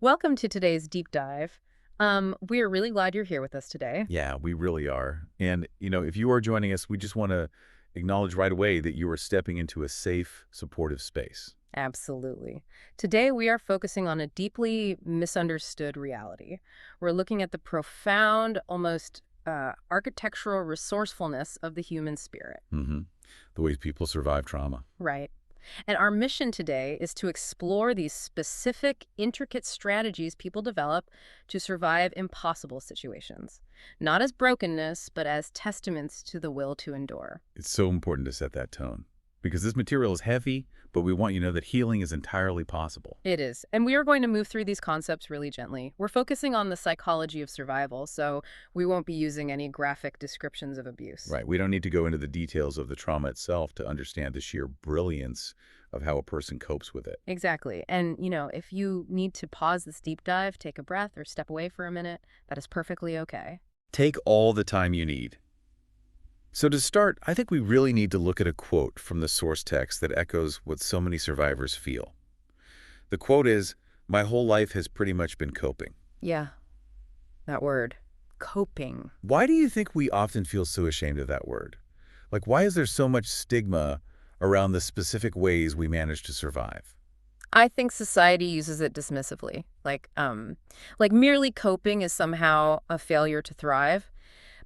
Welcome to today's deep dive. We're really glad you're here with us today. Yeah, we really are. And, if you are joining us, we just want to acknowledge right away that you are stepping into a safe, supportive space. Absolutely. Today, we are focusing on a deeply misunderstood reality. We're looking at the profound, almost architectural resourcefulness of the human spirit. hmm The ways people survive trauma. Right. And our mission today is to explore these specific, intricate strategies people develop to survive impossible situations, not as brokenness, but as testaments to the will to endure. It's so important to set that tone because this material is heavy, but we want you to know that healing is entirely possible. It is. And we are going to move through these concepts really gently. We're focusing on the psychology of survival, so we won't be using any graphic descriptions of abuse. Right. We don't need to go into the details of the trauma itself to understand the sheer brilliance of how a person copes with it. Exactly. And, if you need to pause this deep dive, take a breath, or step away for a minute, that is perfectly okay. Take all the time you need. So to start, I think we really need to look at a quote from the source text that echoes what so many survivors feel. The quote is, "My whole life has pretty much been coping." Yeah, that word, coping. Why do you think we often feel so ashamed of that word? Like, why is there so much stigma around the specific ways we manage to survive? I think society uses it dismissively, like merely coping is somehow a failure to thrive.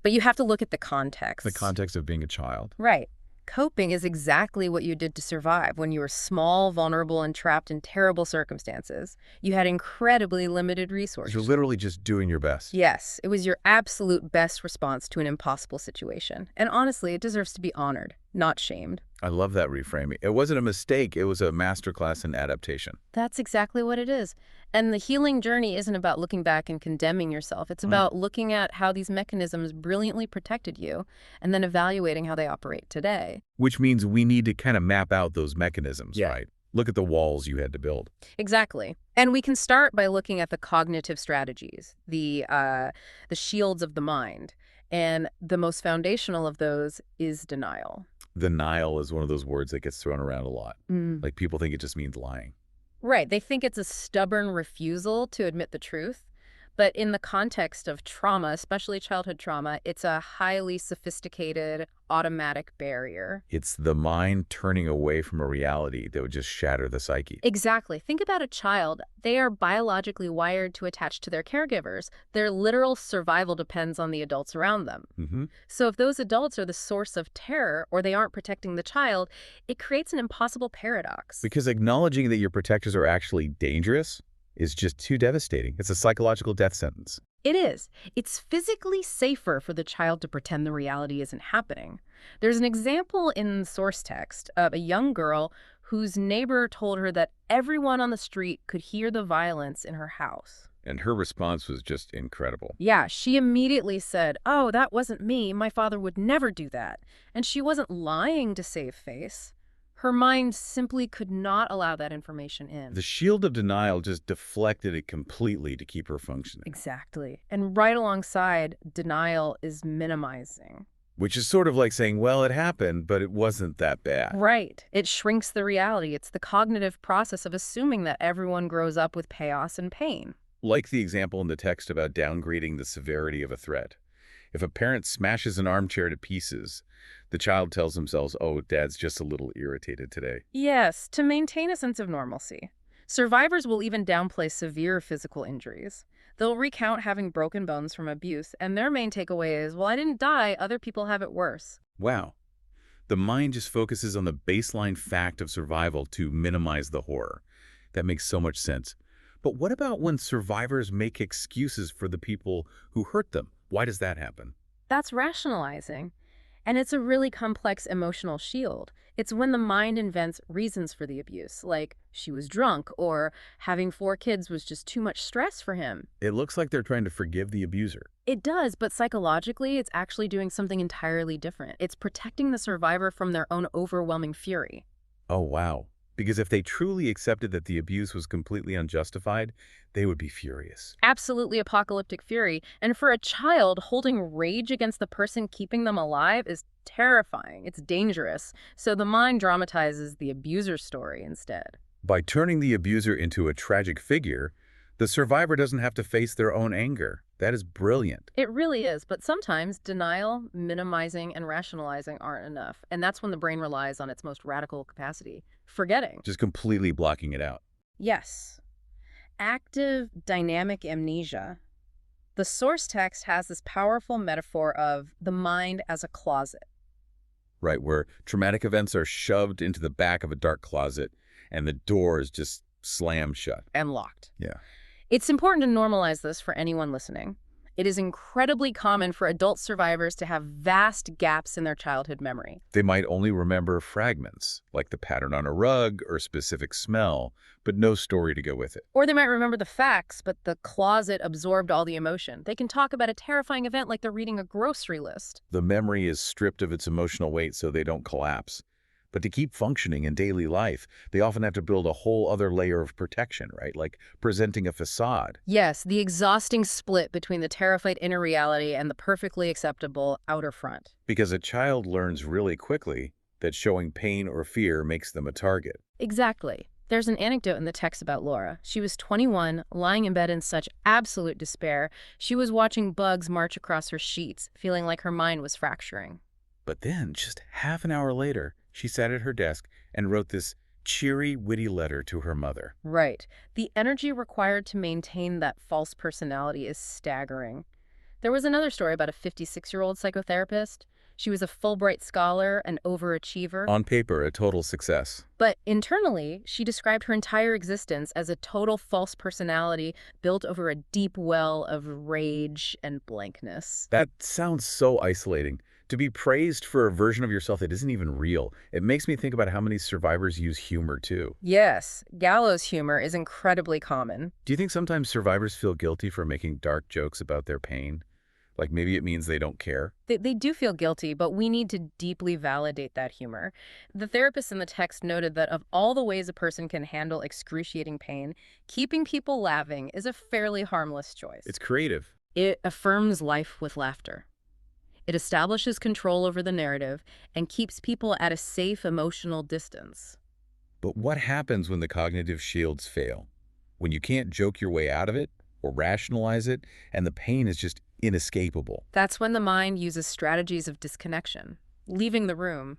But you have to look at the The context. context of being a child. Right. Coping is exactly what you did to survive when you were small, vulnerable, and trapped in terrible circumstances. You had incredibly limited You're resources. literally just doing your best. Yes, it was your absolute best response to an impossible situation. And honestly, it deserves to be honored, not shamed. I love that reframing. It wasn't a mistake. It was a masterclass in adaptation. That's exactly what it is. And the healing journey isn't about looking back and condemning yourself. It's Mm. about looking at how these mechanisms brilliantly protected you and then evaluating how they operate today. Which means we need to kind of map out those mechanisms, Yeah. right? Look at the walls you had to build. Exactly. And we can start by looking at the cognitive strategies, the shields of the mind. And the most foundational of those is denial. Denial is one of those words that gets thrown around a lot. Mm. Like people think it just means lying. Right. They think it's a stubborn refusal to admit the truth. But in the context of trauma, especially childhood trauma, it's a highly sophisticated automatic barrier. It's the mind turning away from a reality that would just shatter the psyche. Exactly. Think about a child. They are biologically wired to attach to their caregivers. Their literal survival depends on the adults around them. hmm So if those adults are the source of terror or they aren't protecting the child, it creates an impossible paradox. Because acknowledging that your protectors are actually dangerous is just too devastating. It's a psychological death sentence. It is. It's physically safer for the child to pretend the reality isn't happening. There's an example in source text of a young girl whose neighbor told her that everyone on the street could hear the violence in her house. And her response was just incredible. Yeah, she immediately said, "Oh, that wasn't me. My father would never do that." And she wasn't lying to save face. Her mind simply could not allow that information in. The shield of denial just deflected it completely to keep her functioning, Exactly. And right alongside, denial is minimizing. which is sort of like saying, well, it happened, but it wasn't that bad. Right. It shrinks the reality. It's the cognitive process of assuming that everyone grows up with chaos and pain. Like the example in the text about downgrading the severity of a threat. If a parent smashes an armchair to pieces, the child tells themselves, oh, dad's just a little irritated today. Yes, to maintain a sense of normalcy. Survivors will even downplay severe physical injuries. They'll recount having broken bones from abuse, and their main takeaway is, well, I didn't die, other people have it worse. Wow. The mind just focuses on the baseline fact of survival to minimize the horror. That makes so much sense. But what about when survivors make excuses for the people who hurt them? Why does that happen? That's rationalizing. And it's a really complex emotional shield. It's when the mind invents reasons for the abuse, like she was drunk or having 4 kids was just too much stress for him. It looks like they're trying to forgive the abuser. It does, but psychologically, it's actually doing something entirely different. It's protecting the survivor from their own overwhelming fury. Oh, wow. Because if they truly accepted that the abuse was completely unjustified, they would be furious. Absolutely apocalyptic fury. And for a child, holding rage against the person keeping them alive is terrifying. It's dangerous. So the mind dramatizes the abuser's story instead. By turning the abuser into a tragic figure, The survivor doesn't have to face their own anger. That is brilliant. It really is, but sometimes denial, minimizing, and rationalizing aren't enough, and that's when the brain relies on its most radical capacity, forgetting. Just completely blocking it out. Yes. Active dynamic amnesia. The source text has this powerful metaphor of the mind as a closet. Right, where traumatic events are shoved into the back of a dark closet and the door is just slammed shut. And locked. Yeah. It's important to normalize this for anyone listening. It is incredibly common for adult survivors to have vast gaps in their childhood memory. They might only remember fragments, like the pattern on a rug or a specific smell, but no story to go with it. Or they might remember the facts, but the closet absorbed all the emotion. They can talk about a terrifying event like they're reading a grocery list. The memory is stripped of its emotional weight so they don't collapse. But to keep functioning in daily life, they often have to build a whole other layer of protection, right? Like presenting a facade. Yes, the exhausting split between the terrified inner reality and the perfectly acceptable outer front. Because a child learns really quickly that showing pain or fear makes them a target. Exactly. There's an anecdote in the text about Laura. She was 21, lying in bed in such absolute despair. She was watching bugs march across her sheets, feeling like her mind was fracturing. But then, just half an hour later, she sat at her desk and wrote this cheery, witty letter to her mother. Right. The energy required to maintain that false personality is staggering. There was another story about a 56-year-old psychotherapist. She was a Fulbright scholar, an overachiever. On paper, a total success. But internally, she described her entire existence as a total false personality built over a deep well of rage and blankness. That sounds so isolating. To be praised for a version of yourself that isn't even real. It makes me think about how many survivors use humor, too. Yes, gallows humor is incredibly common. Do you think sometimes survivors feel guilty for making dark jokes about their pain? Like maybe it means they don't care? They do feel guilty, but we need to deeply validate that humor. The therapist in the text noted that of all the ways a person can handle excruciating pain, keeping people laughing is a fairly harmless choice. It's creative. It affirms life with laughter. It establishes control over the narrative and keeps people at a safe emotional distance. But what happens when the cognitive shields fail? When you can't joke your way out of it or rationalize it, and the pain is just inescapable? That's when the mind uses strategies of disconnection, leaving the room.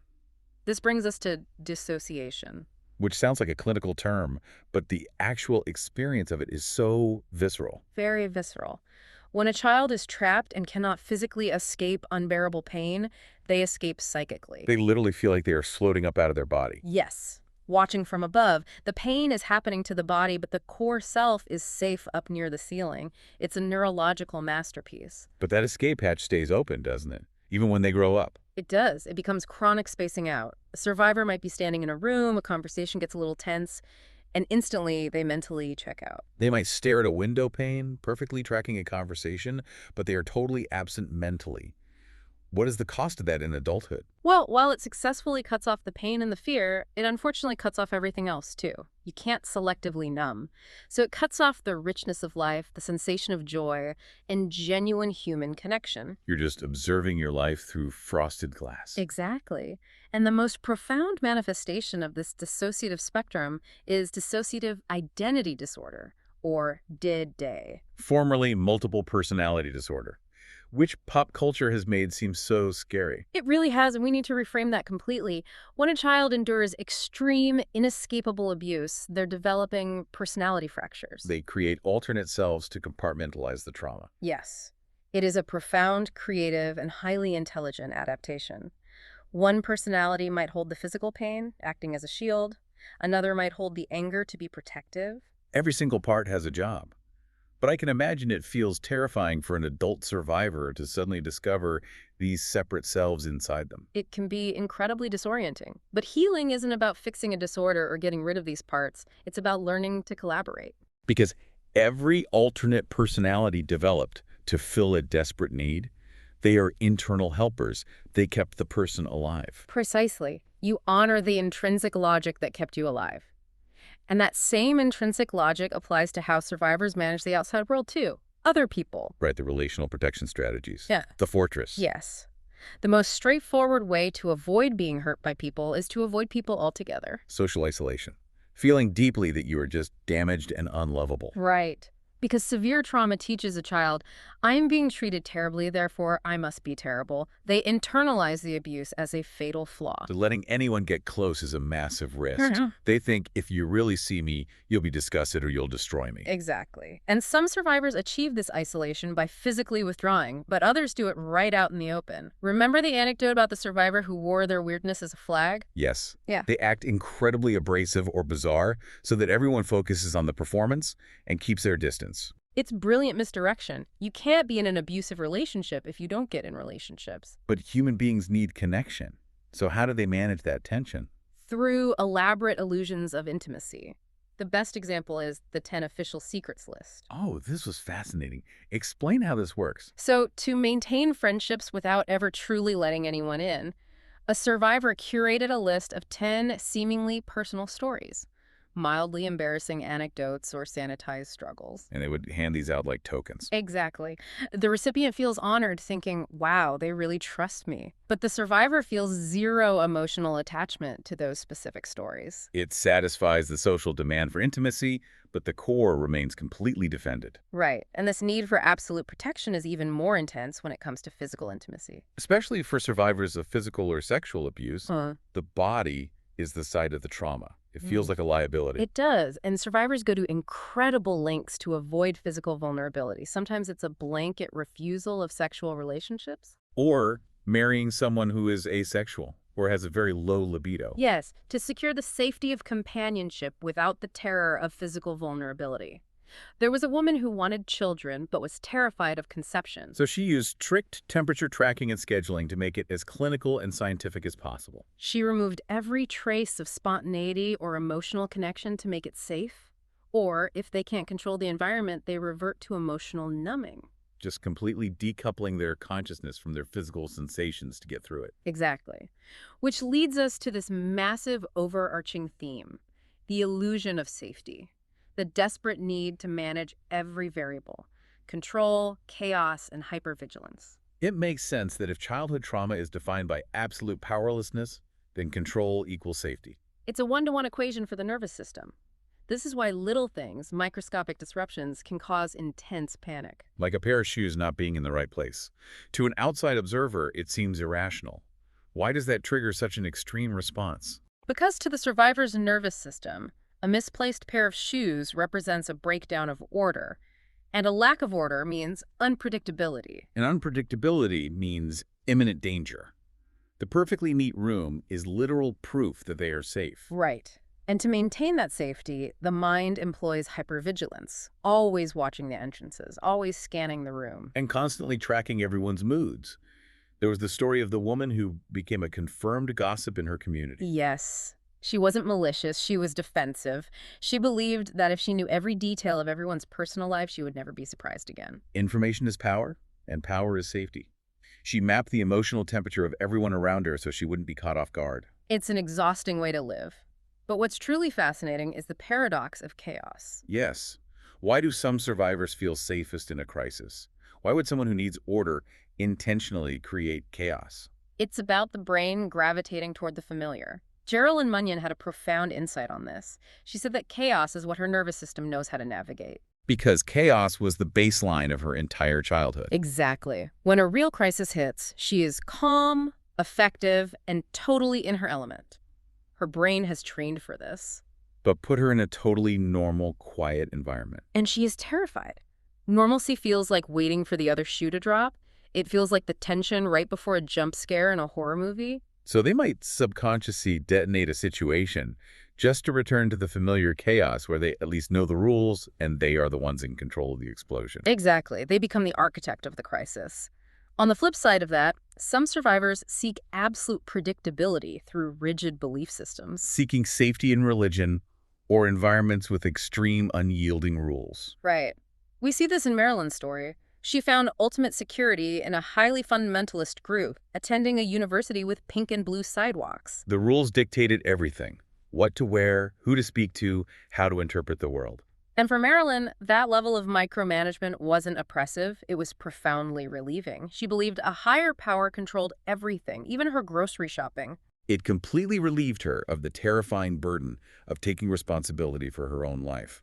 This brings us to dissociation. Which sounds like a clinical term, but the actual experience of it is so visceral. Very visceral. When a child is trapped and cannot physically escape unbearable pain, they escape psychically. They literally feel like they are floating up out of their body. Yes. Watching from above, the pain is happening to the body, but the core self is safe up near the ceiling. It's a neurological masterpiece. But that escape hatch stays open, doesn't it? Even when they grow up. It does. It becomes chronic spacing out. A survivor might be standing in a room, a conversation gets a little tense, and instantly they mentally check out. They might stare at a window pane, perfectly tracking a conversation, but they are totally absent mentally. What is the cost of that in adulthood? Well, while it successfully cuts off the pain and the fear, it unfortunately cuts off everything else too. You can't selectively numb. So it cuts off the richness of life, the sensation of joy, and genuine human connection. You're just observing your life through frosted glass. Exactly. And the most profound manifestation of this dissociative spectrum is dissociative identity disorder, or DID. Formerly multiple personality disorder, which pop culture has made seem so scary. It really has, and we need to reframe that completely. When a child endures extreme, inescapable abuse, they're developing personality fractures. They create alternate selves to compartmentalize the trauma. Yes. It is a profound, creative, and highly intelligent adaptation. One personality might hold the physical pain, acting as a shield. Another might hold the anger to be protective. Every single part has a job. But I can imagine it feels terrifying for an adult survivor to suddenly discover these separate selves inside them. It can be incredibly disorienting. But healing isn't about fixing a disorder or getting rid of these parts. It's about learning to collaborate. Because every alternate personality developed to fill a desperate need, they are internal helpers. They kept the person alive. Precisely. You honor the intrinsic logic that kept you alive. And that same intrinsic logic applies to how survivors manage the outside world, too. Other people. Right, the relational protection strategies. Yeah. The fortress. Yes. The most straightforward way to avoid being hurt by people is to avoid people altogether. Social isolation. Feeling deeply that you are just damaged and unlovable. Right. Because severe trauma teaches a child, I am being treated terribly, therefore I must be terrible. They internalize the abuse as a fatal flaw. So letting anyone get close is a massive risk. Mhm. They think if you really see me, you'll be disgusted or you'll destroy me. Exactly. And some survivors achieve this isolation by physically withdrawing, but others do it right out in the open. Remember the anecdote about the survivor who wore their weirdness as a flag? Yes. Yeah. They act incredibly abrasive or bizarre so that everyone focuses on the performance and keeps their distance. It's brilliant misdirection. You can't be in an abusive relationship if you don't get in relationships. But human beings need connection. So how do they manage that tension? Through elaborate illusions of intimacy. The best example is the 10 official secrets list. Oh, this was fascinating. Explain how this works. So, to maintain friendships without ever truly letting anyone in, a survivor curated a list of 10 seemingly personal stories, mildly embarrassing anecdotes or sanitized struggles. And they would hand these out like tokens. Exactly. The recipient feels honored, thinking, wow, they really trust me. But the survivor feels zero emotional attachment to those specific stories. It satisfies the social demand for intimacy, but the core remains completely defended. Right. And this need for absolute protection is even more intense when it comes to physical intimacy. Especially for survivors of physical or sexual abuse, Huh. the body is the site of the trauma. It feels like a liability. It does, and survivors go to incredible lengths to avoid physical vulnerability. Sometimes it's a blanket refusal of sexual relationships. Or marrying someone who is asexual or has a very low libido. Yes, to secure the safety of companionship without the terror of physical vulnerability. There was a woman who wanted children but was terrified of conception. So she used strict temperature tracking and scheduling to make it as clinical and scientific as possible. She removed every trace of spontaneity or emotional connection to make it safe. Or, if they can't control the environment, they revert to emotional numbing. Just completely decoupling their consciousness from their physical sensations to get through it. Exactly. Which leads us to this massive overarching theme, the illusion of safety, the desperate need to manage every variable, control, chaos, and hypervigilance. It makes sense that if childhood trauma is defined by absolute powerlessness, then control equals safety. It's a one-to-one equation for the nervous system. This is why little things, microscopic disruptions, can cause intense panic. Like a pair of shoes not being in the right place. To an outside observer, it seems irrational. Why does that trigger such an extreme response? Because to the survivor's nervous system, a misplaced pair of shoes represents a breakdown of order, and a lack of order means unpredictability. And unpredictability means imminent danger. The perfectly neat room is literal proof that they are safe. Right. And to maintain that safety, the mind employs hypervigilance, always watching the entrances, always scanning the room. And constantly tracking everyone's moods. There was the story of the woman who became a confirmed gossip in her community. Yes. She wasn't malicious, she was defensive. She believed that if she knew every detail of everyone's personal life, she would never be surprised again. Information is power, and power is safety. She mapped the emotional temperature of everyone around her so she wouldn't be caught off guard. It's an exhausting way to live. But what's truly fascinating is the paradox of chaos. Yes. Why do some survivors feel safest in a crisis? Why would someone who needs order intentionally create chaos? It's about the brain gravitating toward the familiar. Geraldine Munyon had a profound insight on this. She said that chaos is what her nervous system knows how to navigate. Because chaos was the baseline of her entire childhood. Exactly. When a real crisis hits, she is calm, effective, and totally in her element. Her brain has trained for this. But put her in a totally normal, quiet environment. And she is terrified. Normalcy feels like waiting for the other shoe to drop. It feels like the tension right before a jump scare in a horror movie. So they might subconsciously detonate a situation just to return to the familiar chaos where they at least know the rules and they are the ones in control of the explosion. Exactly. They become the architect of the crisis. On the flip side of that, some survivors seek absolute predictability through rigid belief systems. Seeking safety in religion or environments with extreme, unyielding rules. Right. We see this in Marilyn's story. She found ultimate security in a highly fundamentalist group, attending a university with pink and blue sidewalks. The rules dictated everything. What to wear, who to speak to, how to interpret the world. And for Marilyn, that level of micromanagement wasn't oppressive, it was profoundly relieving. She believed a higher power controlled everything, even her grocery shopping. It completely relieved her of the terrifying burden of taking responsibility for her own life.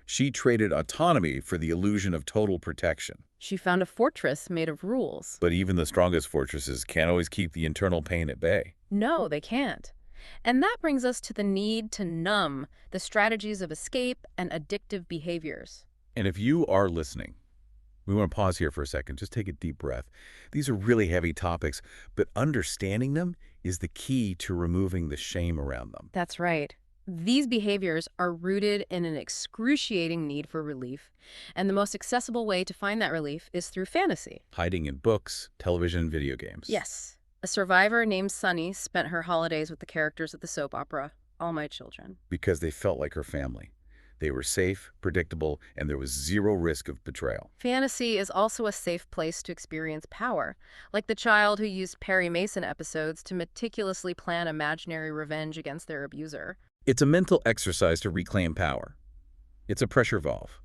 She traded autonomy for the illusion of total protection. She found a fortress made of rules. But even the strongest fortresses can't always keep the internal pain at bay. No, they can't. And that brings us to the need to numb the strategies of escape and addictive behaviors. And if you are listening, we want to pause here for a second. Just take a deep breath. These are really heavy topics, but understanding them is the key to removing the shame around them. That's right. These behaviors are rooted in an excruciating need for relief, and the most accessible way to find that relief is through fantasy. Hiding in books, television, and video games. Yes. A survivor named Sunny spent her holidays with the characters of the soap opera, All My Children. Because they felt like her family. They were safe, predictable, and there was zero risk of betrayal. Fantasy is also a safe place to experience power, like the child who used Perry Mason episodes to meticulously plan imaginary revenge against their abuser. It's a mental exercise to reclaim power. It's a pressure valve.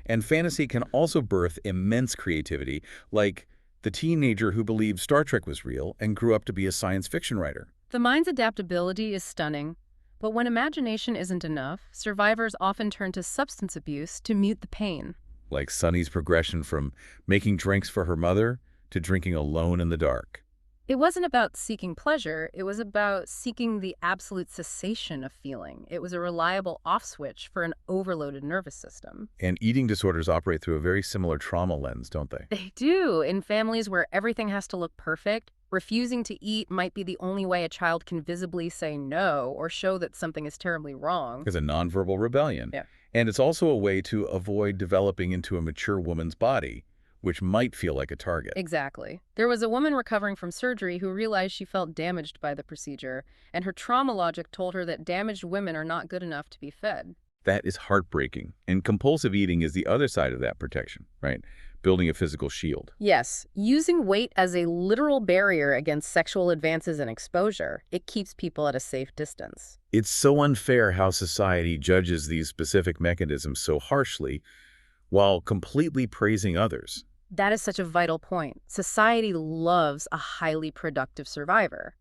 And fantasy can also birth immense creativity, like the teenager who believed Star Trek was real and grew up to be a science fiction writer. The mind's adaptability is stunning, but when imagination isn't enough, survivors often turn to substance abuse to mute the pain. Like Sunny's progression from making drinks for her mother to drinking alone in the dark. It wasn't about seeking pleasure, it was about seeking the absolute cessation of feeling. It was a reliable off switch for an overloaded nervous system. And eating disorders operate through a very similar trauma lens, don't they? They do. In families where everything has to look perfect, refusing to eat might be the only way a child can visibly say no or show that something is terribly wrong. It's a nonverbal rebellion. Yeah. And it's also a way to avoid developing into a mature woman's body, which might feel like a target. Exactly. There was a woman recovering from surgery who realized she felt damaged by the procedure, and her trauma logic told her that damaged women are not good enough to be fed. That is heartbreaking. And compulsive eating is the other side of that protection, right? Building a physical shield. Yes, using weight as a literal barrier against sexual advances and exposure, it keeps people at a safe distance. It's so unfair how society judges these specific mechanisms so harshly while completely praising others. That is such a vital point. Society loves a highly productive survivor.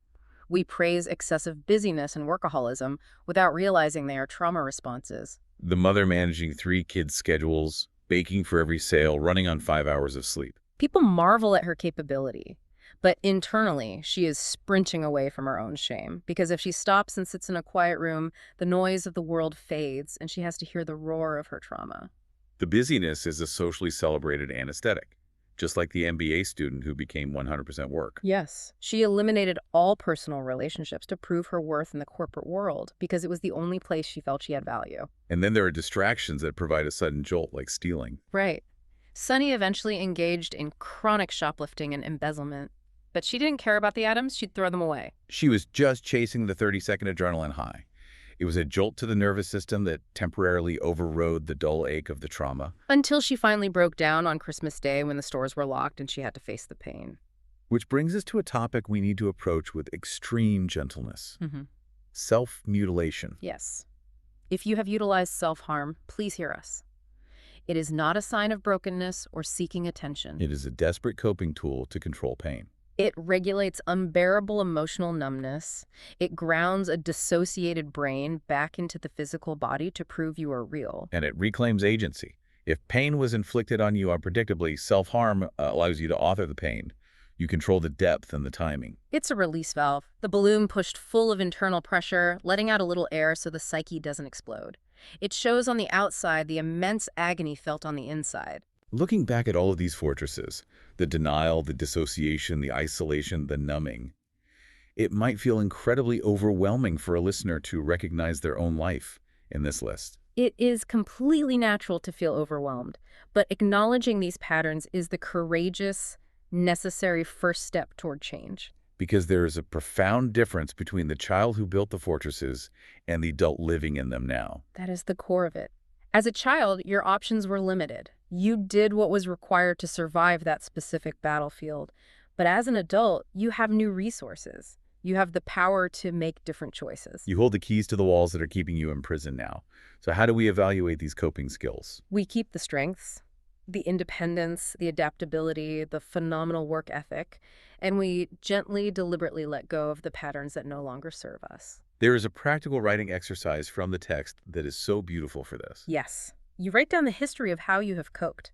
We praise excessive busyness and workaholism without realizing they are trauma responses. The mother managing 3 kids' schedules, baking for every sale, running on 5 hours of sleep. People marvel at her capability, but internally, she is sprinting away from her own shame, because if she stops and sits in a quiet room, the noise of the world fades, and she has to hear the roar of her trauma. The busyness is a socially celebrated anesthetic, just like the MBA student who became 100% work. Yes. She eliminated all personal relationships to prove her worth in the corporate world because it was the only place she felt she had value. And then there are distractions that provide a sudden jolt, like stealing. Right. Sunny eventually engaged in chronic shoplifting and embezzlement, but she didn't care about the items, she'd throw them away. She was just chasing the 30-second adrenaline high. It was a jolt to the nervous system that temporarily overrode the dull ache of the trauma. Until she finally broke down on Christmas Day when the stores were locked and she had to face the pain. Which brings us to a topic we need to approach with extreme gentleness. Self-mutilation. Yes. If you have utilized self-harm, please hear us. It is not a sign of brokenness or seeking attention. It is a desperate coping tool to control pain. It regulates unbearable emotional numbness. It grounds a dissociated brain back into the physical body to prove you are real. And it reclaims agency. If pain was inflicted on you unpredictably, self-harm allows you to author the pain. You control the depth and the timing. It's a release valve. The balloon pushed full of internal pressure, letting out a little air so the psyche doesn't explode. It shows on the outside the immense agony felt on the inside. Looking back at all of these fortresses, the denial, the dissociation, the isolation, the numbing, it might feel incredibly overwhelming for a listener to recognize their own life in this list. It is completely natural to feel overwhelmed, but acknowledging these patterns is the courageous, necessary first step toward change. Because there is a profound difference between the child who built the fortresses and the adult living in them now. That is the core of it. As a child, your options were limited. You did what was required to survive that specific battlefield. But as an adult, you have new resources. You have the power to make different choices. You hold the keys to the walls that are keeping you in prison now. So how do we evaluate these coping skills? We keep the strengths, the independence, the adaptability, the phenomenal work ethic, and we gently, deliberately let go of the patterns that no longer serve us. There is a practical writing exercise from the text that is so beautiful for this. Yes. You write down the history of how you have coped.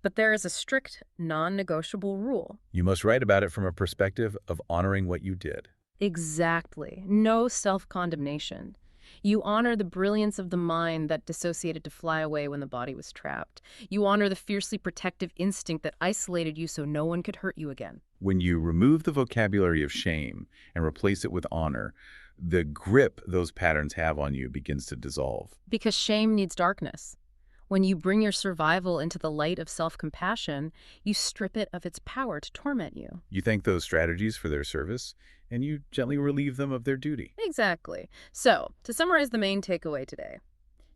But there is a strict, non-negotiable rule. You must write about it from a perspective of honoring what you did. Exactly. No self-condemnation. You honor the brilliance of the mind that dissociated to fly away when the body was trapped. You honor the fiercely protective instinct that isolated you so no one could hurt you again. When you remove the vocabulary of shame and replace it with honor, the grip those patterns have on you begins to dissolve. Because shame needs darkness. When you bring your survival into the light of self-compassion, you strip it of its power to torment you. You thank those strategies for their service, and you gently relieve them of their duty. Exactly. So, to summarize the main takeaway today,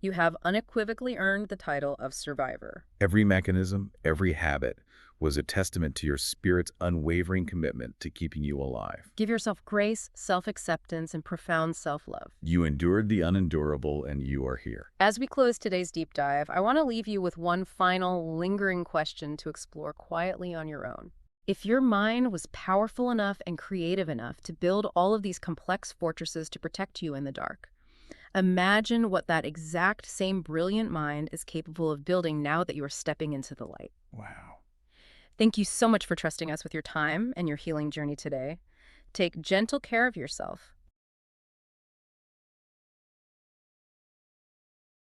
you have unequivocally earned the title of survivor. Every mechanism, every habit was a testament to your spirit's unwavering commitment to keeping you alive. Give yourself grace, self-acceptance, and profound self-love. You endured the unendurable, and you are here. As we close today's deep dive, I want to leave you with one final, lingering question to explore quietly on your own. If your mind was powerful enough and creative enough to build all of these complex fortresses to protect you in the dark, imagine what that exact same brilliant mind is capable of building now that you are stepping into the light. Wow. Thank you so much for trusting us with your time and your healing journey today. Take gentle care of yourself,